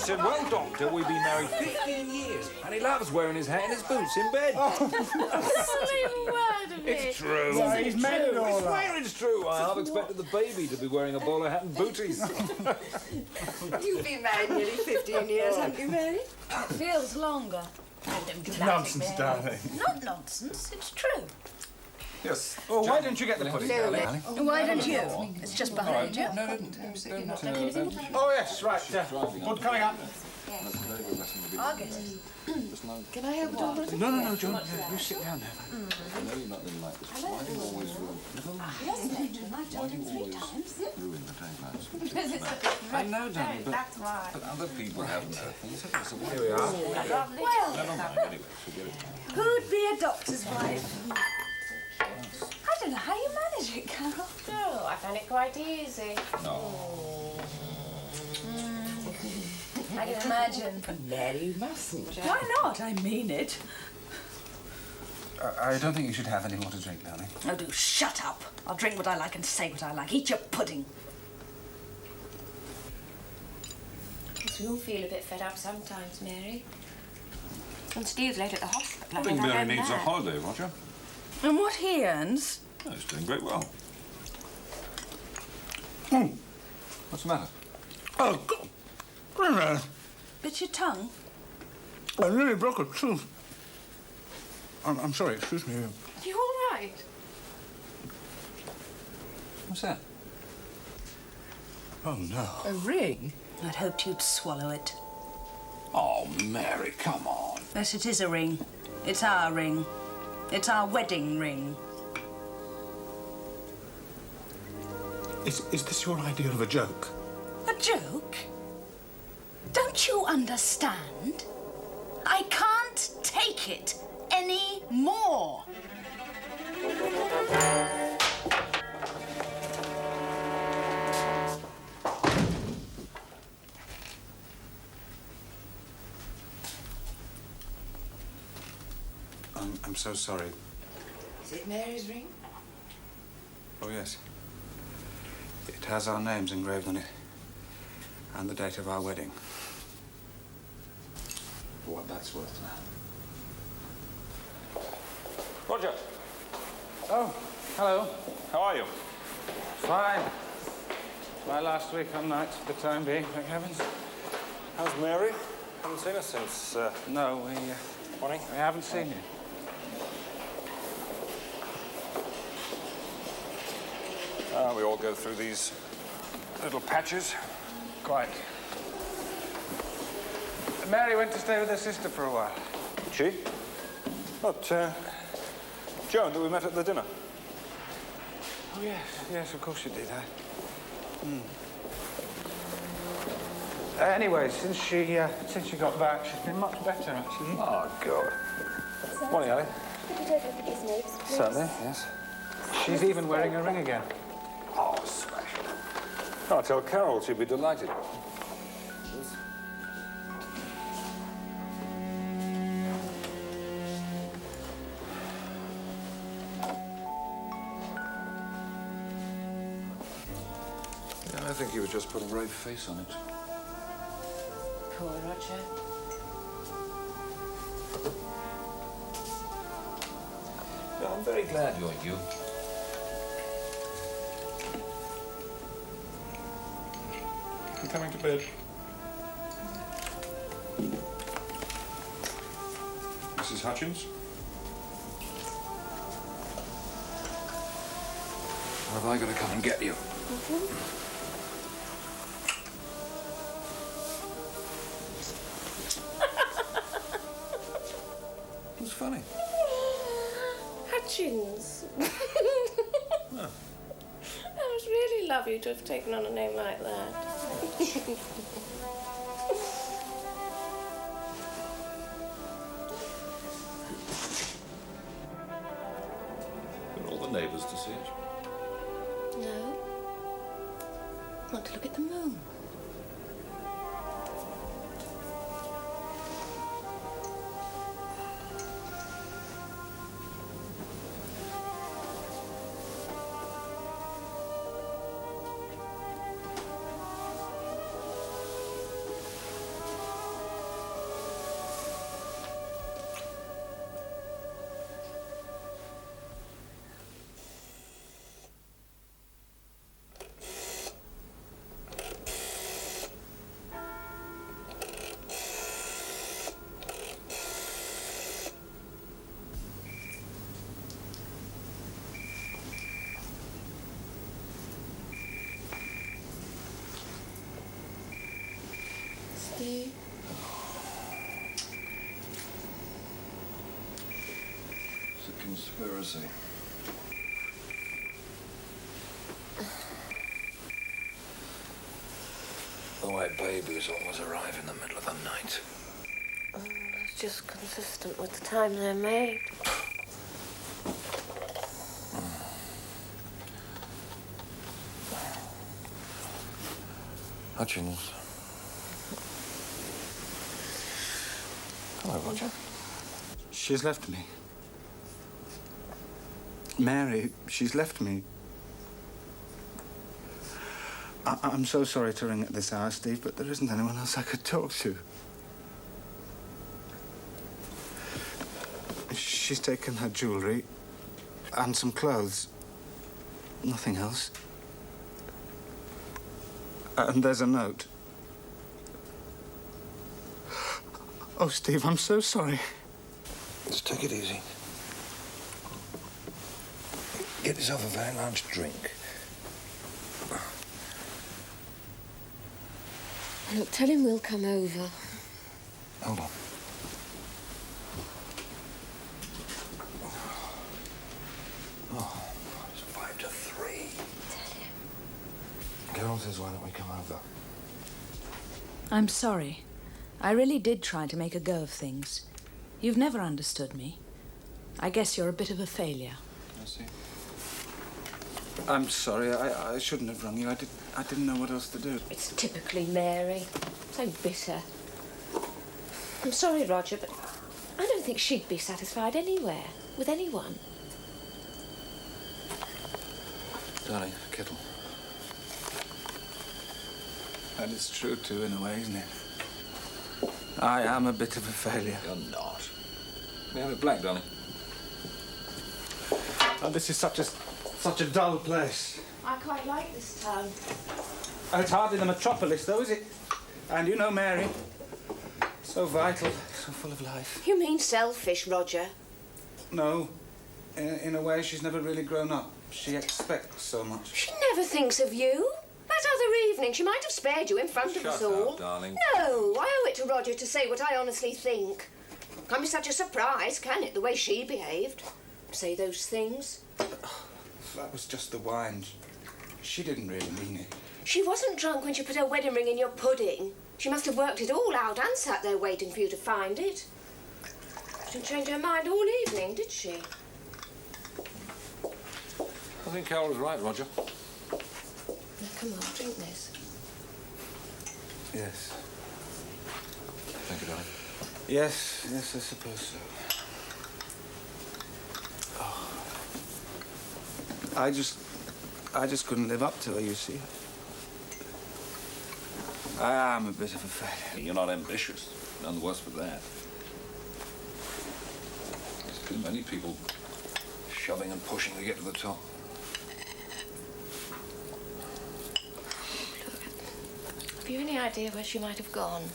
said, well, Doctor, we've been married 15 years, and he loves wearing his hat and his boots in bed. It's true. So he's made it all I up. swear it's true. I half expected the baby to be wearing a bowler hat and booties. You've been married nearly 15 years, haven't you, Mary? It feels longer. Oh, don't do that, Nonsense, Mary. darling. Not nonsense, it's true. Yes. Well, why don't you get the pudding, darling? Why don't you? It's just behind you. Oh, yes, right. Good coming up. I'll get it. Can I help John? No, John. You sit down there. I know you're not really like this. Why do you always ruin? I've told him 3 times. Ruin the taglines? I know, darling, but... That's right. But other people haven't heard things. So why? Here we are. Well, Never mind. Anyway, forget it. who'd be a doctor's wife? I don't know how you manage it, Carol. Oh, I find it quite easy. No. I can imagine. Mary, you mustn't. Why not? I mean it. I don't think you should have any more to drink, darling. Oh, do shut up. I'll drink what I like and say what I like. Eat your pudding. We all feel a bit fed up sometimes, Mary. And Steve's late at the hospital. I think Mary needs a holiday, Roger. And what he earns? Oh, he's doing very well. What's the matter? Oh, God. Bit your tongue? I nearly broke a tooth. I'm sorry, excuse me. You all right? What's that? Oh, no. A ring? I'd hoped you'd swallow it. Oh, Mary, come on. Yes, it is a ring. It's our ring. It's our wedding ring. Is this your idea of a joke? A joke? Don't you understand? I can't take it any more. I'm so sorry. Is it Mary's ring? Oh, yes. It has our names engraved on it. And the date of our wedding. For what that's worth now. Roger, Oh, hello. how are you? Fine. My last week on nights for the time being, thank heavens. How's Mary? Haven't seen her since, No, morning. we haven't seen you. We all go through these little patches. Quite. Mary went to stay with her sister for a while. She? Not, Joan that we met at the dinner. Oh, yes, of course you did. Anyway, since she got back, she's been much better, actually. Oh, God. Morning, Ali. Could you take a look at these notes, please? Certainly, yes. She's even wearing a ring again. Oh, smash. I'll tell Carol. She'll be delighted. Yeah, I think he was just putting a brave face on it. Poor Roger. Yeah, I'm very glad you're you. You coming to bed? Mrs. Hutchins? Or have I got to come and get you? What's funny? Hutchins. That was really lovely to have taken on a name like that. Got all the neighbours to see it. No. Want to look at the moon. conspiracy. The way babies always arrive in the middle of the night. It's just consistent with the time they're made. Hutchins. Hello, Roger. She's left me. Mary, she's left me. I'm so sorry to ring at this hour, Steve, but there isn't anyone else I could talk to. She's taken her jewellery and some clothes. Nothing else. And there's a note. Oh, Steve, I'm so sorry. Just take it easy. Get yourself a very large drink. Look, tell him we'll come over. Hold on. Oh, it's 5 to 3. Tell him. Carol says, why don't we come over? I'm sorry. I really did try to make a go of things. You've never understood me. I guess you're a bit of a failure. I see. I'm sorry. I shouldn't have rung you. I didn't know what else to do. It's typically Mary. So bitter. I'm sorry, Roger, but I don't think she'd be satisfied anywhere, with anyone. Darling, kettle. And it's true, too, in a way, isn't it? I am a bit of a failure. You're not. May I have a black, darling? Oh, this is such a dull place. I quite like this town. It's hardly the metropolis, though, is it? And you know Mary. So vital, so full of life. You mean selfish, Roger? No. In a way, she's never really grown up. She expects so much. She never thinks of you. That other evening, she might have spared you in front of us Shut all. up, darling. No, I owe it to Roger to say what I honestly think. Can't be such a surprise, can it, the way she behaved? Say those things. That was just the wine. She didn't really mean it. She wasn't drunk when she put her wedding ring in your pudding. She must have worked it all out and sat there waiting for you to find it. She didn't change her mind all evening, did she? I think Carol was right, Roger. Now, come on, drink this. Yes. Thank you, darling. Yes, I suppose so. Oh. I just couldn't live up to her, you see. I am a bit of a failure. You're not ambitious. None the worse for that. There's too many people shoving and pushing to get to the top. Have you any idea where she might have gone?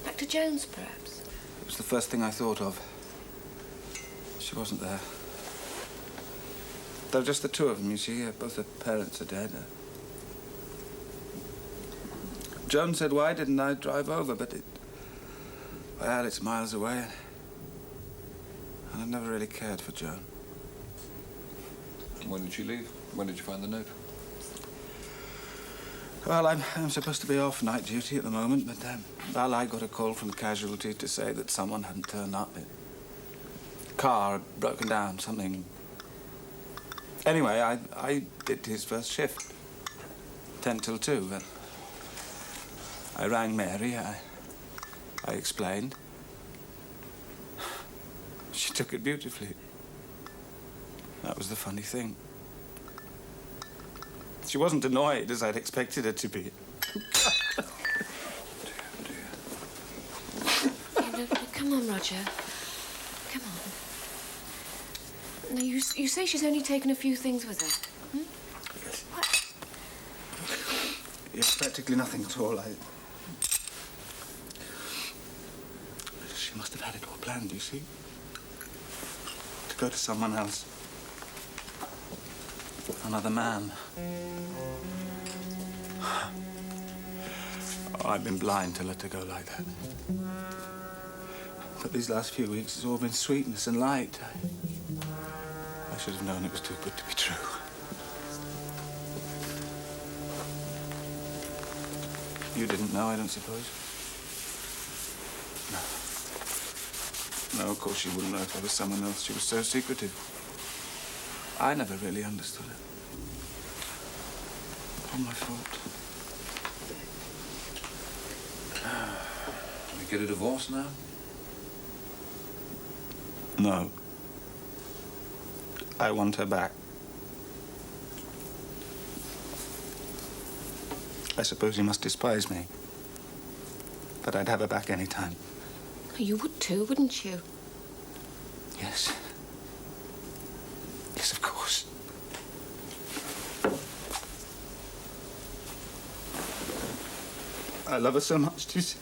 Back to Jones, perhaps? It was the first thing I thought of. She wasn't there. There were just the two of them, you see. Both her parents are dead. Joan said, why didn't I drive over? But well, it's miles away. And I've never really cared for Joan. When did she leave? When did you find the note? Well, I'm supposed to be off night duty at the moment, but well, I got a call from casualty to say that someone hadn't turned up. Car had broken down, something. Anyway, I did his first shift, 10 till 2. But I rang Mary. I explained. She took it beautifully. That was the funny thing. She wasn't annoyed as I'd expected her to be. No, come on, Roger. Come on. Now, you say she's only taken a few things with her. Hmm? Yes. What? Yes, practically nothing at all. She must have had it all planned, you see. To go to someone else. Another man. Oh, I've been blind to let her go like that. But these last few weeks, it's all been sweetness and light. I should have known it was too good to be true. You didn't know, I don't suppose? No. No, of course she wouldn't know if there was someone else. She was so secretive. I never really understood it. All my fault. Can we get a divorce now? No. I want her back. I suppose you must despise me. But I'd have her back any time. You would too, wouldn't you? Yes. Yes, of course. I love her so much, do you see?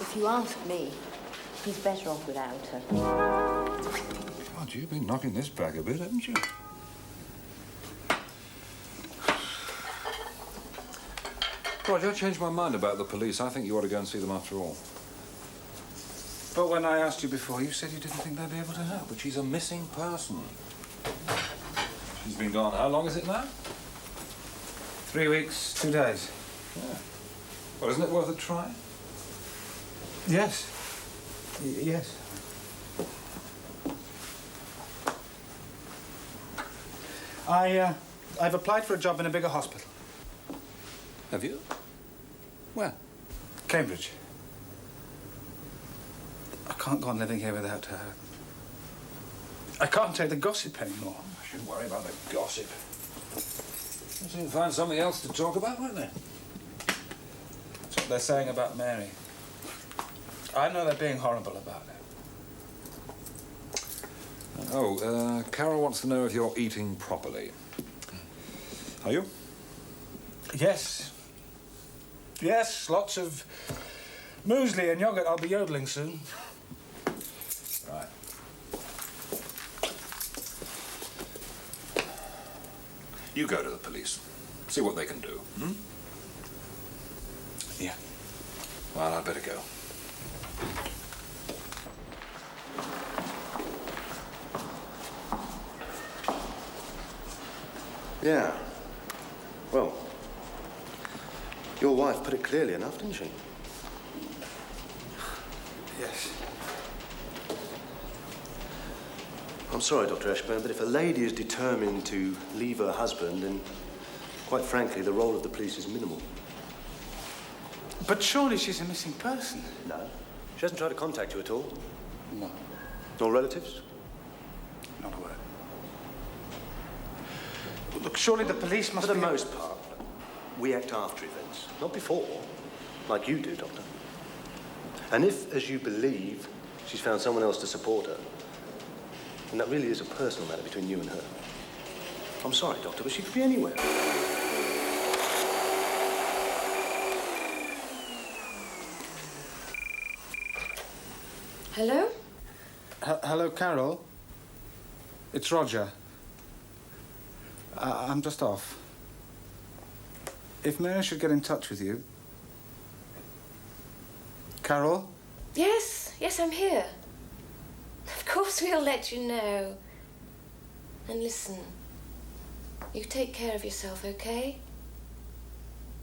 If you ask me, he's better off without her. God, you've been knocking this back a bit, haven't you? Roger, I changed my mind about the police. I think you ought to go and see them after all. But when I asked you before, you said you didn't think they'd be able to help. But she's a missing person. She's been gone. How long is it now? 3 weeks, 2 days. Yeah. Well, isn't it worth a try? Yes. Yes. I've applied for a job in a bigger hospital. Have you? Where? Cambridge. I can't go on living here without her. I can't take the gossip anymore. I shouldn't worry about the gossip. You'll soon find something else to talk about, won't they? That's what they're saying about Mary. I know they're being horrible about her. Oh, Carol wants to know if you're eating properly. Are you? Yes. Yes, lots of muesli and yogurt. I'll be yodeling soon. Right. You go to the police. See what they can do. Hmm? Yeah. Well, I'd better go. Yeah. Well, your wife put it clearly enough, didn't she? Yes. I'm sorry, Dr. Ashburn, but if a lady is determined to leave her husband, then, quite frankly, the role of the police is minimal. But surely she's a missing person. No. She hasn't tried to contact you at all? No. Nor relatives? Not a word. Look, surely the police must For be... the most part, we act after events, not before, like you do, Doctor. And if, as you believe, she's found someone else to support her, then that really is a personal matter between you and her. I'm sorry, Doctor, but she could be anywhere. Hello? Hello, Carol. It's Roger. I'm just off. If Mary should get in touch with you... Carol? Yes, I'm here. Of course we'll let you know. And listen, you take care of yourself, okay?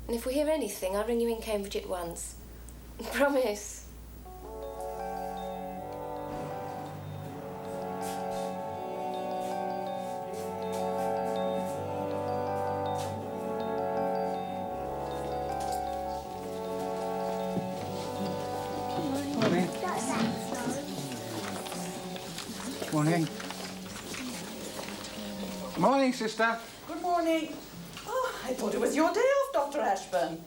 And if we hear anything, I'll ring you in Cambridge at once. Promise. Morning. Morning, sister. Good morning. Oh, I thought it was your day off, Dr. Ashburn.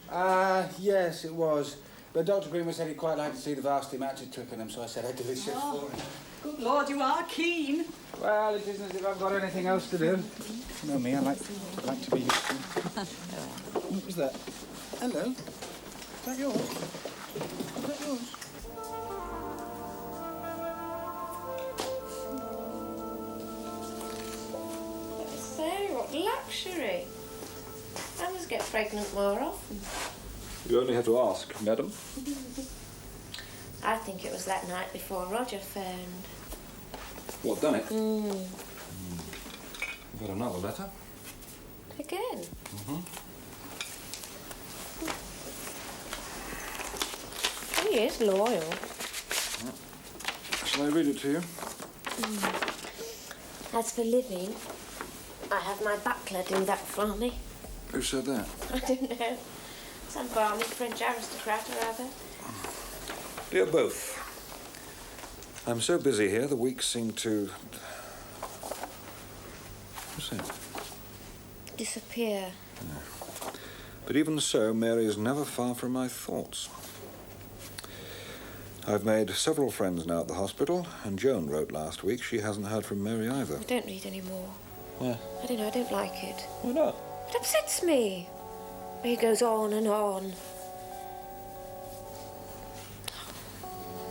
Yes, it was. But Dr. Greenwood said he'd quite like to see the varsity match at Twickenham, so I said I'd do his shift for him. Good Lord, you are keen. Well, it isn't as if I've got anything else to do. You know me, I like to be useful. What was that? Hello. Is that yours? Is that yours? So, what luxury. I must get pregnant more often. You only have to ask, madam. I think it was that night before Roger phoned. What, done it? You've got another letter? Again? He is loyal. Shall I read it to you? As for living, I have my butler do that for me. Who said that? I don't know. Some balmy French aristocrat or other. Dear both, I'm so busy here, the weeks seem to... What's that? Disappear. But even so, Mary is never far from my thoughts. I've made several friends now at the hospital, and Joan wrote last week she hasn't heard from Mary either. I don't read anymore. Why? I don't know, I don't like it. Why not? It upsets me. He goes on and on.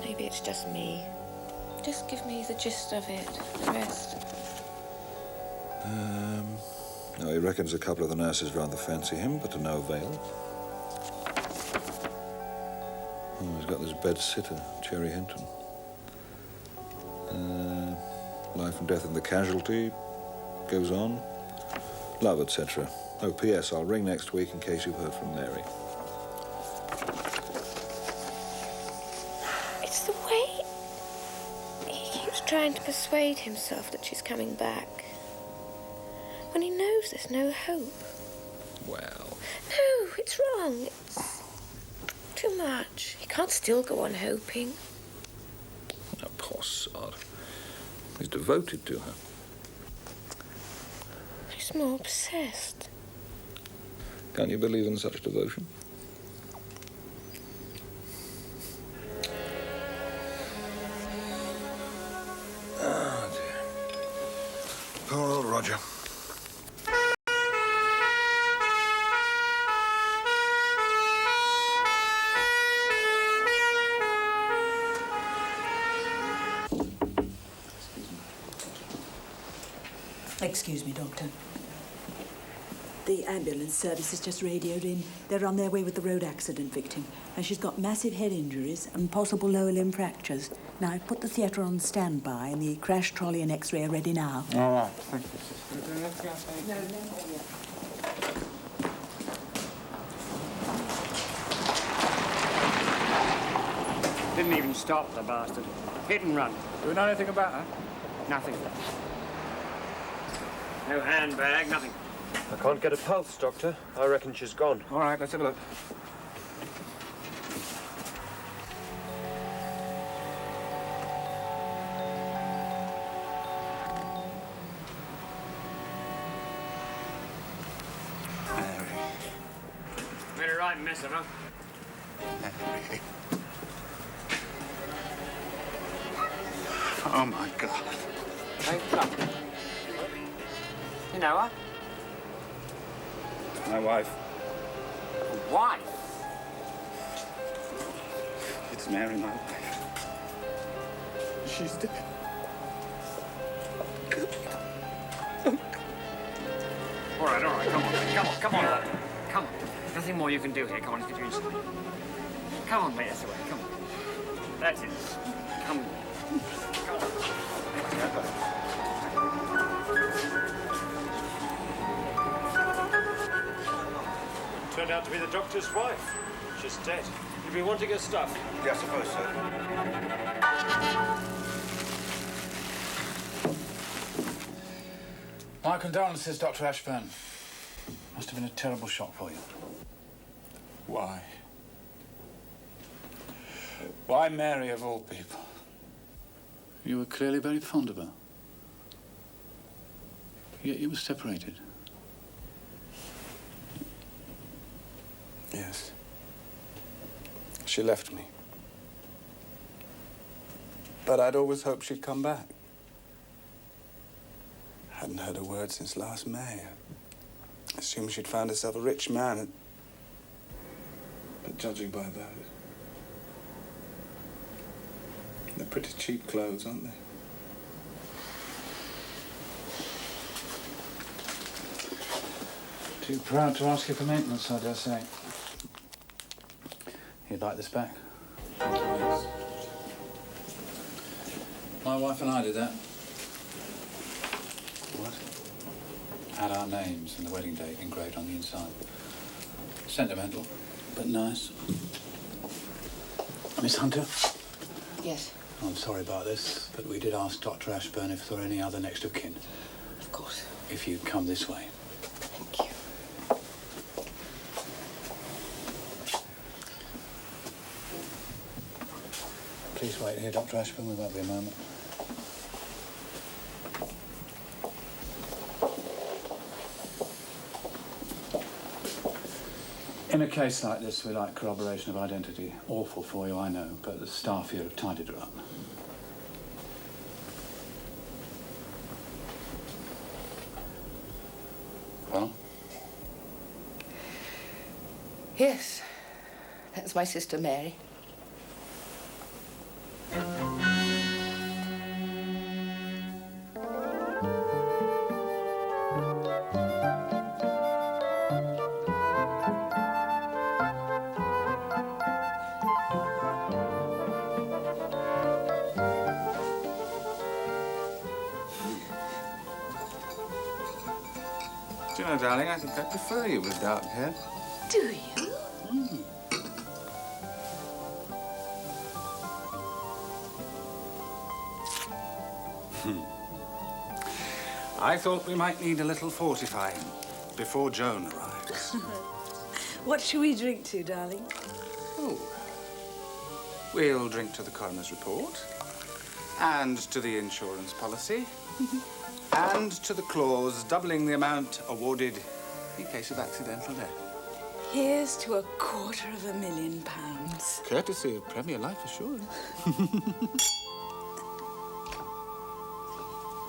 Maybe it's just me. Just give me the gist of it, the rest. No, he reckons a couple of the nurses rather fancy him, but to no avail. Oh, he's got this bed sitter, Cherry Hinton. Life and death in the casualty goes on. Love, etc. Oh, P.S. I'll ring next week in case you've heard from Mary. It's the way he keeps trying to persuade himself that she's coming back. When he knows there's no hope. Well... No, it's wrong. It's too much. He can't still go on hoping. Oh, poor sod. He's devoted to her. He's more obsessed. Can't you believe in such devotion? Oh, dear. Poor old Roger. Excuse me, Doctor. The ambulance service has just radioed in. They're on their way with the road accident victim. And she's got massive head injuries and possible lower limb fractures. Now, I've put the theatre on standby and the crash trolley and X-ray are ready now. All right, thank you. Didn't even stop, the bastard. Hit and run. Do we know anything about her? Nothing. No handbag, nothing. I can't get a pulse, Doctor. I reckon she's gone. All right, let's have a look. Made a right mess of her. Oh, my God. Hey, come. You know her? My wife. Wife? It's Mary, my wife. She's dead. All right, come on, come on, lad. Come on. Nothing more you can do here. Come on, let's get you inside. Come on, mate, that's the way. Come on. That's it. Come on. Turned out to be the doctor's wife. She's dead. You've been wanting her stuff? Yeah, I suppose so. My condolences, Dr. Ashburn. Must have been a terrible shock for you. Why? Why Mary, of all people? You were clearly very fond of her. Yet you were separated. Yes. She left me. But I'd always hoped she'd come back. Hadn't heard a word since last May. Assumed she'd found herself a rich man. But judging by those, they're pretty cheap clothes, aren't they? Too proud to ask you for maintenance, I dare say. You'd like this back? Yes. My wife and I did that. What? Had our names and the wedding date engraved on the inside. Sentimental, but nice. Miss Hunter? Yes. I'm sorry about this, but we did ask Dr. Ashburn if there were any other next of kin. Of course. If you'd come this way. Thank you. Please wait here, Dr. Ashburn. We won't be a moment. In a case like this, we like corroboration of identity. Awful for you, I know, but the staff here have tidied her up. Well? Yes. That's my sister Mary. Do you know, darling, I think I prefer you with dark hair. Do you? I thought we might need a little fortifying before Joan arrives. What shall we drink to, darling? Oh. We'll drink to the coroner's report, and to the insurance policy, and to the clause doubling the amount awarded in case of accidental death. Here's to £250,000. Courtesy of Premier Life Assurance.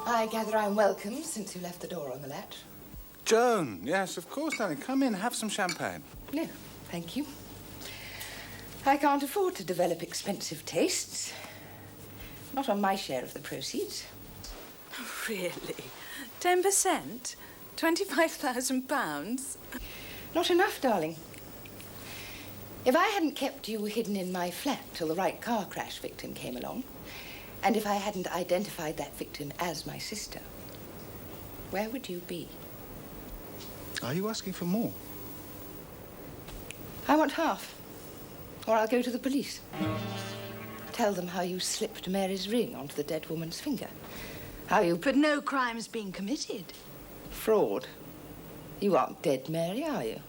I gather I'm welcome since you left the door on the latch. Joan, yes, of course, darling. Come in, have some champagne. No, thank you. I can't afford to develop expensive tastes. Not on my share of the proceeds. Really? 10%? £25,000? Not enough, darling. If I hadn't kept you hidden in my flat till the right car crash victim came along, and if I hadn't identified that victim as my sister, where would you be? Are you asking for more? I want half, or I'll go to the police. Tell them how you slipped Mary's ring onto the dead woman's finger. How you... But no crime's been committed. Fraud. You aren't dead, Mary, are you?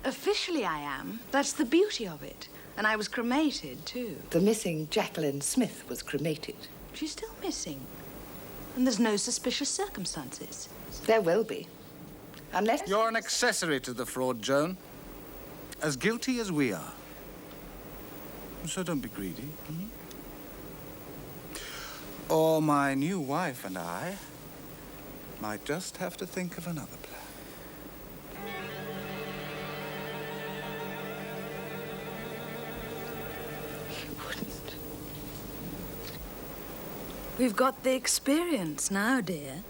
Officially I am. That's the beauty of it. And I was cremated, too. The missing Jacqueline Smith was cremated. She's still missing. And there's no suspicious circumstances. There will be. Unless... You're an accessory to the fraud, Joan. As guilty as we are. So don't be greedy. Or my new wife and I might just have to think of another plan. You wouldn't. We've got the experience now, dear.